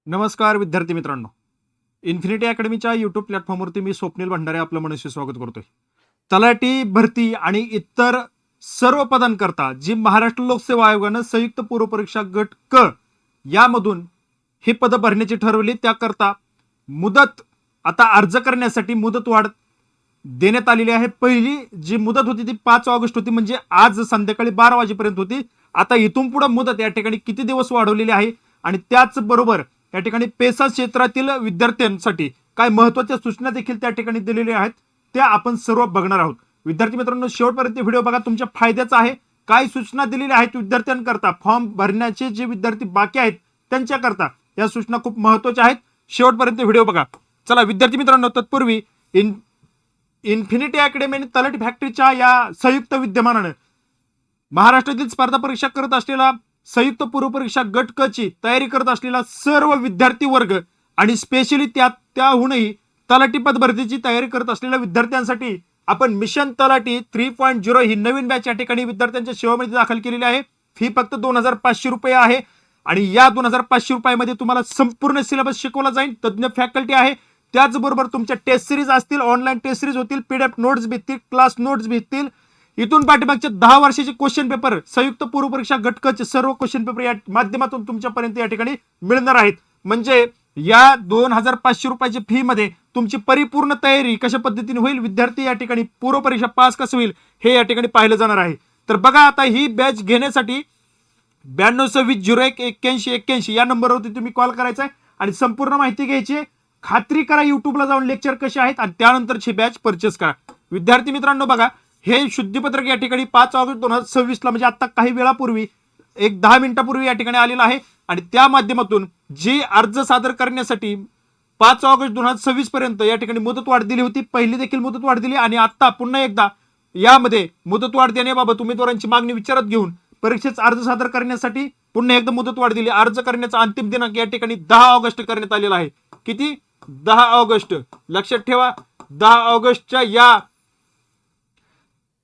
नमस्कार विद्यार्थी मित्रांनो, इन्फिनिटी अकॅडमीच्या यूट्यूब प्लॅटफॉर्मवरती मी स्वप्नील भंडारे आपलं मनस्वी स्वागत करतोय. तलाठी भरती आणि इतर सर्व पदांकरता जी महाराष्ट्र लोकसेवा आयोगानं संयुक्त पूर्व परीक्षा गट क यामधून ही पदं भरण्याची ठरवली. त्याकरता मुदत आता अर्ज करण्यासाठी मुदतवाढ देण्यात आलेली आहे. पहिली जी मुदत होती ती 5 ऑगस्ट होती, म्हणजे आज संध्याकाळी 12 वाजेपर्यंत होती. आता इथून पुढे मुदत या ठिकाणी किती दिवस वाढवलेली आहे आणि त्याचबरोबर या ठिकाणी पेसा क्षेत्रातील विद्यार्थ्यांसाठी काय महत्त्वाच्या सूचना देखील त्या ठिकाणी दिलेल्या आहेत, त्या आपण सर्व बघणार आहोत. विद्यार्थी मित्रांनो, शेवटपर्यंत व्हिडिओ बघा, तुमच्या फायद्याचा आहे. काय सूचना दिलेल्या आहेत विद्यार्थ्यांकरता, फॉर्म भरण्याचे जे विद्यार्थी बाकी आहेत त्यांच्याकरता या सूचना खूप महत्त्वाच्या आहेत. शेवटपर्यंत व्हिडिओ बघा. चला विद्यार्थी मित्रांनो, तत्पूर्वी इन्फिनिटी अकॅडमी आणि तलाठी फॅक्टरीच्या या संयुक्त विद्यमानानं महाराष्ट्रातील स्पर्धा परीक्षा करत असलेला संयुक्त पूर्व परीक्षा गट क ची तयारी करत असलेला सर्व विद्यार्थी वर्ग आणि स्पेशली त्याहूनही तलाठी पद भरतीची तयारी करत असलेल्या विद्यार्थ्यांसाठी आपण मिशन तलाठी 3.0 ही नवीन बॅच या ठिकाणी विद्यार्थ्यांच्या सेवेमध्ये दाखल केलेली आहे. फी फक्त 2500 रुपये आहे आणि या 2500 रुपयामध्ये तुम्हाला संपूर्ण सिलेबस शिकवला जाईल. तज्ञ फॅकल्टी आहे. त्याचबरोबर तुमच्या टेस्ट सिरीज असतील, ऑनलाईन टेस्ट सिरीज होतील, पीडीएफ नोट्स भेटतील, क्लास नोट्स भेटतील. इथून पाठीमागचे 10 वर्षाचे क्वेश्चन पेपर संयुक्त पूर्व परीक्षा गट क चे सर्व क्वेश्चन पेपर या माध्यमातून तुमच्यापर्यंत या ठिकाणी मिळणार आहेत. म्हणजे या 2500 रुपयाची फी मध्ये तुमची परिपूर्ण तयारी कशा पद्धतीने होईल, विद्यार्थी या ठिकाणी पूर्व परीक्षा पास कसं होईल हे या ठिकाणी पाहिलं जाणार आहे. तर बघा, आता ही बॅच घेण्यासाठी 9226018181 या नंबरवरती तुम्ही कॉल करायचा आहे आणि संपूर्ण माहिती घ्यायची. खात्री करा युट्यूबला जाऊन लेक्चर कसे आहेत आणि त्यानंतरची बॅच परचेस करा. विद्यार्थी मित्रांनो बघा, हे शुद्धीपत्रक या ठिकाणी 5 ऑगस्ट 2026 ला म्हणजे आता काही वेळापूर्वी एक 10 मिनिटापूर्वी या ठिकाणी आलेला आहे आणि त्या माध्यमातून जी अर्ज सादर करण्यासाठी 5 ऑगस्ट 2026 पर्यंत या ठिकाणी मुदतवाढ दिली होती. पहिली देखील मुदतवाढ दिली आणि आता पुन्हा एकदा यामध्ये मुदतवाढ देण्याबाबत उमेदवारांची मागणी विचारात घेऊन परीक्षेचा अर्ज सादर करण्यासाठी पुन्हा एकदा मुदतवाढ दिली. अर्ज करण्याचा अंतिम दिनांक या ठिकाणी 10 ऑगस्ट करण्यात आलेला आहे. किती? 10 ऑगस्ट. लक्षात ठेवा, 10 ऑगस्टच्या या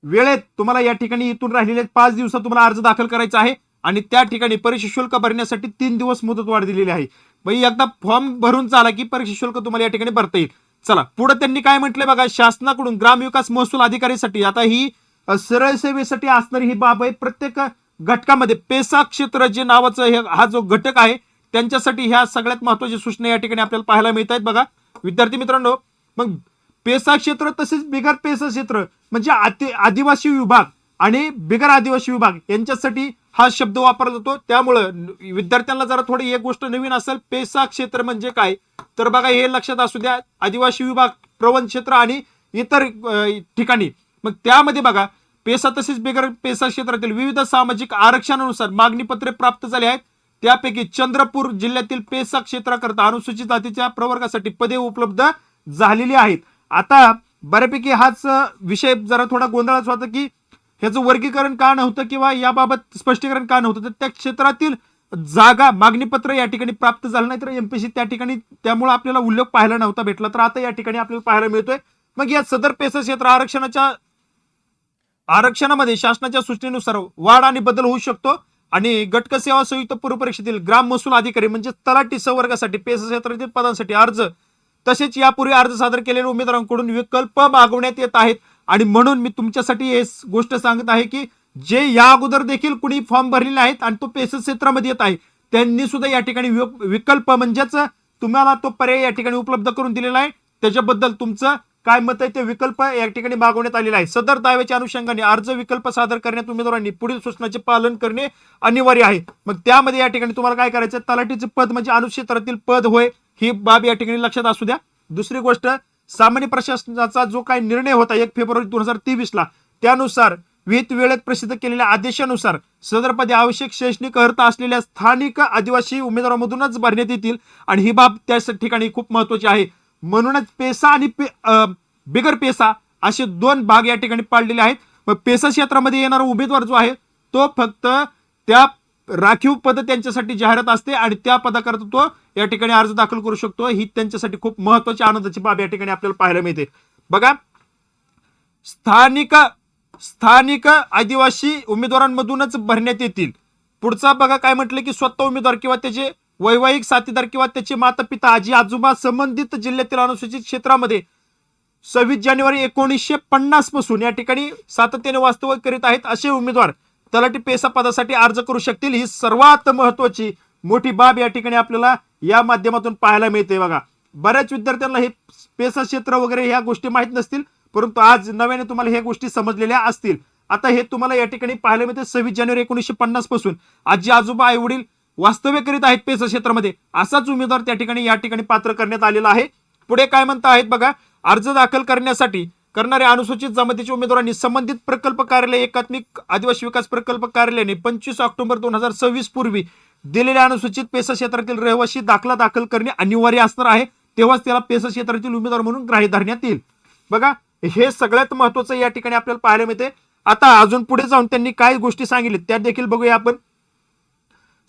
वेळेत तुम्हाला या ठिकाणी इथून राहिलेले 5 दिवसात तुम्हाला अर्ज दाखल करायचा आहे आणि त्या ठिकाणी परीक्षा शुल्क भरण्यासाठी 3 दिवस मुदतवाढ दिलेली आहे. म्हणजे एकदा फॉर्म भरून चाला की परीक्षा शुल्क तुम्हाला या ठिकाणी भरता येईल. चला पुढे त्यांनी काय म्हटलंय बघा, शासनाकडून ग्रामविकास महसूल अधिकारीसाठी आता ही सरळ सेवेसाठी असणारी ही बाब आहे. प्रत्येक घटकामध्ये पेसा क्षेत्र जे नावाचं हा जो घटक आहे त्यांच्यासाठी ह्या सगळ्यात महत्वाच्या सूचना या ठिकाणी आपल्याला पाहायला मिळत आहेत. बघा विद्यार्थी मित्रांनो, मग पेसा क्षेत्र तसेच बिगर पेसा क्षेत्र म्हणजे आदिवासी विभाग आणि बिगर आदिवासी विभाग यांच्यासाठी हा शब्द वापरला जातो. त्यामुळं विद्यार्थ्यांना जरा थोडी एक गोष्ट नवीन असेल, पेसा क्षेत्र म्हणजे काय तर बघा हे लक्षात असू द्या. आदिवासी विभाग, प्रवण क्षेत्र आणि इतर ठिकाणी मग त्यामध्ये बघा पेसा तसेच बिगर पेसा क्षेत्रातील विविध सामाजिक आरक्षणानुसार मागणीपत्रे प्राप्त झाले आहेत. त्यापैकी चंद्रपूर जिल्ह्यातील पेसा क्षेत्राकरता अनुसूचित जातीच्या प्रवर्गासाठी पदे उपलब्ध झालेली आहेत. आता बऱ्यापैकी हाच विषय जरा थोडा गोंधळाचा होता की ह्याचं वर्गीकरण का नव्हतं किंवा याबाबत स्पष्टीकरण का नव्हतं, तर त्या क्षेत्रातील जागा मागणीपत्र या ठिकाणी प्राप्त झालं नाही तर एमपीसी त्या ठिकाणी त्यामुळे आपल्याला उल्लेख पाहायला नव्हता भेटला, तर आता या ठिकाणी आपल्याला पाहायला मिळतोय. मग या सदर पेसा क्षेत्र आरक्षणामध्ये शासनाच्या सूचनेनुसार वाढ आणि बदल होऊ शकतो आणि गटक सेवा संयुक्त पूर्व परीक्षेतील ग्राम महसूल अधिकारी म्हणजे तलाठी संवर्गासाठी पेसा क्षेत्रातील पदांसाठी अर्ज तसेच यापूर्वी अर्ज सादर केलेल्या उमेदवारांकडून विकल्प मागवण्यात येत आहेत. आणि म्हणून मी तुमच्यासाठी हे गोष्ट सांगत आहे की जे या अगोदर देखील कुणी फॉर्म भरलेले आहेत आणि तो पेसा क्षेत्रामध्ये येत आहे त्यांनी सुद्धा या ठिकाणी विकल्प म्हणजेच तुम्हाला तो पर्याय या ठिकाणी उपलब्ध करून दिलेला आहे. त्याच्याबद्दल तुमचं काय मत आहे ते विकल्प या ठिकाणी मागवण्यात आलेला आहे. सदर दाव्याच्या अनुषंगाने अर्ज विकल्प सादर करण्यात उमेदवारांनी पुढील सूचनांचे पालन करणे अनिवार्य आहे. मग त्यामध्ये या ठिकाणी तुम्हाला काय करायचं, तलाठीचे पद म्हणजे अनुक्षेत्रातील पद होय, ही बाब या ठिकाणी लक्षात असू द्या. दुसरी गोष्ट, सामान्य प्रशासनाचा जो काही निर्णय होता 1 फेब्रुवारी 2023 ला त्यानुसार विहित वेळेत प्रसिद्ध केलेल्या आदेशानुसार सदर पदे आवश्यक शैक्षणिक अर्हता असलेल्या स्थानिक आदिवासी उमेदवारांमधूनच भरण्यात येतील आणि ही बाब त्या ठिकाणी खूप महत्वाची आहे. म्हणूनच पेसा आणि बिगर पेसा असे 2 भाग या ठिकाणी पाडलेले आहेत. मग पेसा क्षेत्रामध्ये येणारा उमेदवार जो आहे तो फक्त त्या राखीव पद त्यांच्यासाठी जाहिरात असते आणि त्या पदाकरता तो या ठिकाणी अर्ज दाखल करू शकतो. ही त्यांच्यासाठी खूप महत्वाची आनंदाची बाब या ठिकाणी आपल्याला पाहायला मिळते. बघा, स्थानिक आदिवासी उमेदवारांमधूनच भरण्यात येतील. पुढचा बघा काय म्हटलं की स्वतः उमेदवार किंवा त्याचे वैवाहिक साथीदार किंवा त्याचे माता पिता आजी आजोबा संबंधित जिल्ह्यातील अनुसूचित क्षेत्रामध्ये 26 जानेवारी 1950 पासून या ठिकाणी सातत्याने वास्तव्य करीत आहेत असे उमेदवार तलाठी पेसा पदासाठी अर्ज करू शकतील। ही सर्वात महत्वाची मोठी बाब या ठिकाणी आपल्याला या माध्यमातून पाहायला मिळते। बघा, बऱ्याच विद्यार्थ्यांना हे पेसा क्षेत्र वगैरे ह्या गोष्टी माहित नसतील, परंतु आज नव्याने तुम्हाला ह्या गोष्टी समजलेल्या असतील। आता हे तुम्हाला या ठिकाणी पाहायला मिळते 26 जानेवारी 1950 पासून आजी आजोबा आई वडील वास्तव्य करीत आहेत पेसा क्षेत्रामध्ये असाच उमेदवार त्या ठिकाणी या ठिकाणी पात्र करण्यात आलेला आहे। पुढे काय म्हणता आहेत बघा, अर्ज दाखल करण्यासाठी करणाऱ्या अनुसूचित जमातीच्या उमेदवारांनी संबंधित प्रकल्प कार्यालय एकात्मिक आदिवासी विकास प्रकल्प कार्यालयाने 25 ऑक्टोबर 2026 पूर्वी दिलेल्या अनुसूचित पेसा क्षेत्रातील रहिवासी दाखला दाखल करणे अनिवार्य असणार आहे, तेव्हाच त्याला पेसा क्षेत्रातील उमेदवार म्हणून ग्राह्य धरण्यात येईल। बघा, हे सगळ्यात महत्वाचं या ठिकाणी आपल्याला पाहायला मिळते। आता अजून पुढे जाऊन त्यांनी काय गोष्टी सांगितल्या त्या देखील बघूया आपण।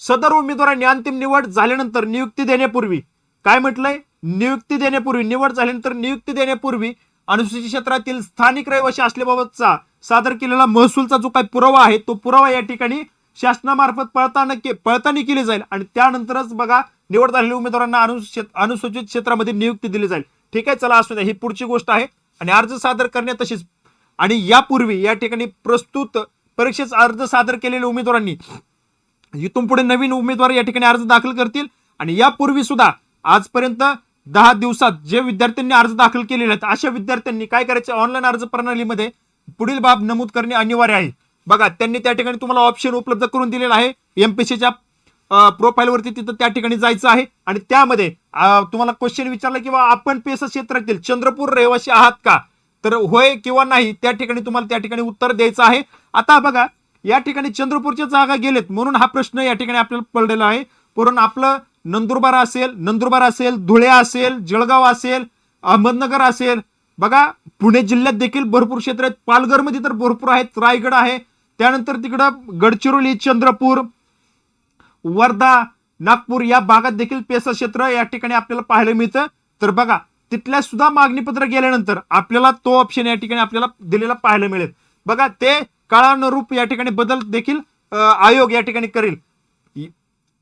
सदर उमेदवारांनी अंतिम निवड झाल्यानंतर नियुक्ती देण्यापूर्वी काय म्हटलंय, नियुक्ती देण्यापूर्वी निवड झाल्यानंतर नियुक्ती देण्यापूर्वी अनुसूचित क्षेत्रातील स्थानिक रहिवासी असल्याबाबतचा सादर केलेला महसूलचा जो काही पुरावा आहे तो पुरावा या ठिकाणी शासनामार्फत पडताळणी केली जाईल आणि त्यानंतरच बघा निवड झालेल्या उमेदवारांना अनुसूचित क्षेत्रामध्ये नियुक्ती दिली जाईल। ठीक आहे, चला असू द्या, ही पुढची गोष्ट आहे। आणि अर्ज सादर करण्यात तशीच आणि यापूर्वी या ठिकाणी प्रस्तुत परीक्षेस अर्ज सादर केलेल्या उमेदवारांनी इथून पुढे नवीन उमेदवार या ठिकाणी अर्ज दाखल करतील आणि यापूर्वी सुद्धा आजपर्यंत 10 दिवसात जे विद्यार्थ्यांनी अर्ज दाखल केलेले आहेत अशा विद्यार्थ्यांनी काय करायचे, ऑनलाईन अर्ज प्रणालीमध्ये पुढील बाब नमूद करणे अनिवार्य आहे। बघा, त्यांनी त्या ठिकाणी तुम्हाला ऑप्शन उपलब्ध करून दिलेला आहे एमपीसीच्या प्रोफाईल वरती, तिथं त्या ठिकाणी जायचं आहे आणि त्यामध्ये तुम्हाला क्वेश्चन विचारला किंवा आपण पेसा क्षेत्रातील चंद्रपूर रहिवासी आहात का, तर होय किंवा नाही त्या ठिकाणी तुम्हाला त्या ठिकाणी उत्तर द्यायचं आहे। आता बघा, या ठिकाणी चंद्रपूरच्या जागा गेलेत म्हणून हा प्रश्न या ठिकाणी आपल्याला पडलेला आहे, परंतु आपलं नंदुरबार असेल, धुळे असेल, जळगाव असेल, अहमदनगर असेल, बघा पुणे जिल्ह्यात देखील भरपूर क्षेत्र आहेत, पालघरमध्ये तर भरपूर आहेत, रायगड आहे, त्यानंतर तिकडं गडचिरोली, चंद्रपूर, वर्धा, नागपूर या भागात देखील पेसा क्षेत्र या ठिकाणी आपल्याला पाहायला मिळतं। तर बघा, तिथल्या सुद्धा मागणीपत्र गेल्यानंतर आपल्याला तो ऑप्शन या ठिकाणी आपल्याला दिलेला पाहायला मिळेल। बघा, ते काळानुरूप या ठिकाणी बदल देखील आयोग या ठिकाणी करेल।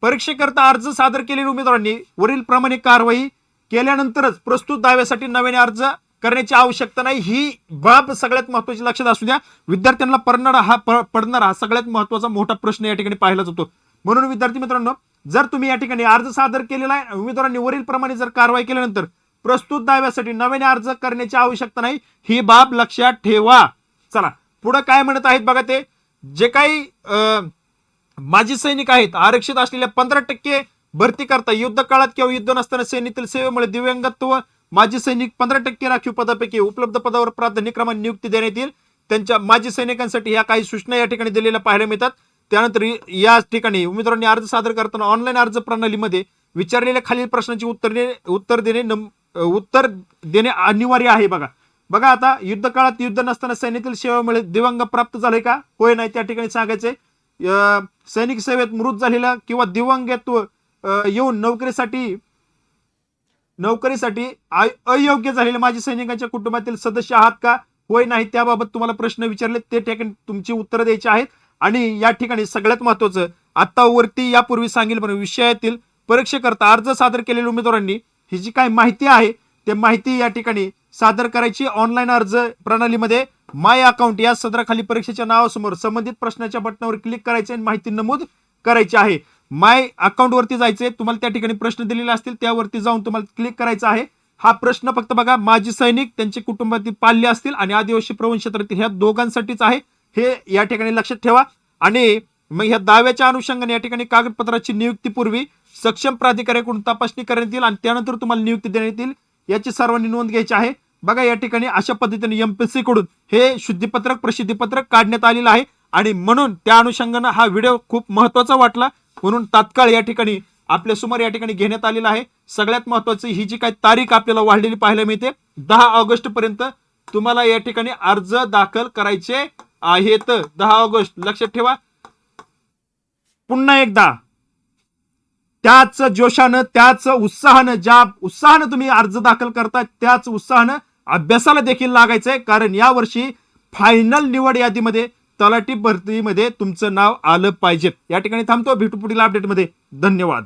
परीक्षेकरता अर्ज सादर केलेल्या उमेदवारांनी वरील प्रमाणे कारवाई केल्यानंतरच प्रस्तुत दाव्यासाठी नव्याने अर्ज करण्याची आवश्यकता नाही। ही बाब सगळ्यात महत्वाची लक्षात असू द्या, विद्यार्थ्यांना पडणारा हा सगळ्यात महत्वाचा मोठा प्रश्न या ठिकाणी पाहिला जातो। म्हणून विद्यार्थी मित्रांनो, जर तुम्ही या ठिकाणी अर्ज सादर केलेला आहे, उमेदवारांनी वरील प्रमाणे जर कारवाई केल्यानंतर प्रस्तुत दाव्यासाठी नव्याने अर्ज करण्याची आवश्यकता नाही, ही बाब लक्षात ठेवा। चला पुढे काय म्हणत आहेत बघा, ते जे काही माजी सैनिक आहेत आरक्षित असलेल्या 15% भरती करता युद्ध काळात किंवा युद्ध नसताना सेनेतील सेवेमुळे दिव्यांगत्व माजी सैनिक 15% राखीव पदापैकी उपलब्ध पदावर प्राधान्यक्रमाने नियुक्ती देण्यात येईल। त्यांच्या माजी सैनिकांसाठी ह्या काही सूचना या ठिकाणी दिलेल्या पाहायला मिळतात। त्यानंतर या ठिकाणी उमेदवारांनी अर्ज सादर करताना ऑनलाईन अर्ज प्रणालीमध्ये विचारलेल्या खालील प्रश्नांची उत्तर देणे अनिवार्य आहे। बघा आता, युद्ध काळात युद्ध नसताना सैन्यातील सेवेमुळे दिव्यांग प्राप्त झाले का, होय नाही त्या ठिकाणी सांगायचे। सैनिक सेवेत मृत झालेला किंवा दिव्यांगत्व येऊन नोकरीसाठी अयोग्य झालेले माजी सैनिकांच्या कुटुंबातील सदस्य आहात का, होय नाही त्याबाबत तुम्हाला प्रश्न विचारले ते ठिकाणी तुमची उत्तर द्यायची आहेत। आणि या ठिकाणी सगळ्यात महत्वाचं, आता वरती यापूर्वी सांगितलं विषयातील परीक्षेकरता अर्ज सादर केलेल्या उमेदवारांनी ही जी काही माहिती आहे ते माहिती या ठिकाणी सादर करायची ऑनलाईन अर्ज प्रणालीमध्ये माय अकाउंट या सदराखाली परीक्षेच्या नावासमोर संबंधित प्रश्नाच्या बटनावर क्लिक करायचे आणि माहिती नमूद करायची आहे। माय अकाउंट वरती जायचे, तुम्हाला त्या ठिकाणी प्रश्न दिलेले असतील त्यावरती जाऊन तुम्हाला क्लिक करायचा आहे। हा प्रश्न फक्त बघा माजी सैनिक, त्यांचे कुटुंबातील पाल्य असतील आणि आदिवासी प्रवण क्षेत्रातील ह्या दोघांसाठीच आहे, हे या ठिकाणी लक्षात ठेवा। आणि मग ह्या दाव्याच्या अनुषंगाने या ठिकाणी कागदपत्राची नियुक्तीपूर्वी सक्षम प्राधिकाऱ्याकडून तपासणी करण्यात येईल आणि त्यानंतर तुम्हाला नियुक्ती देण्यात येईल, याची सर्वांनी नोंद घ्यायची आहे। बघा, या ठिकाणी अशा पद्धतीने एमपीएससी कडून हे शुद्धीपत्रक प्रसिद्धीपत्रक काढण्यात आलेलं आहे आणि म्हणून त्या अनुषंगाने हा व्हिडिओ खूप महत्वाचा वाटला, म्हणून तात्काळ या ठिकाणी आपल्या समोर या ठिकाणी घेण्यात आलेला आहे। सगळ्यात महत्वाची ही जी काही तारीख आपल्याला वाढलेली पाहायला मिळते 10 ऑगस्ट पर्यंत तुम्हाला या ठिकाणी अर्ज दाखल करायचे आहेत। 10 ऑगस्ट लक्षात ठेवा। पुन्हा एकदा त्याच जोशानं त्याच उत्साहानं, ज्या उत्साहानं तुम्ही अर्ज दाखल करता त्याच उत्साहानं अभ्यासाला देखील लागायचंय, कारण यावर्षी फायनल निवड यादीमध्ये तलाठी भरतीमध्ये तुमचं नाव आलं पाहिजे। या ठिकाणी थांबतो, भेटू पुढील अपडेटमध्ये। धन्यवाद।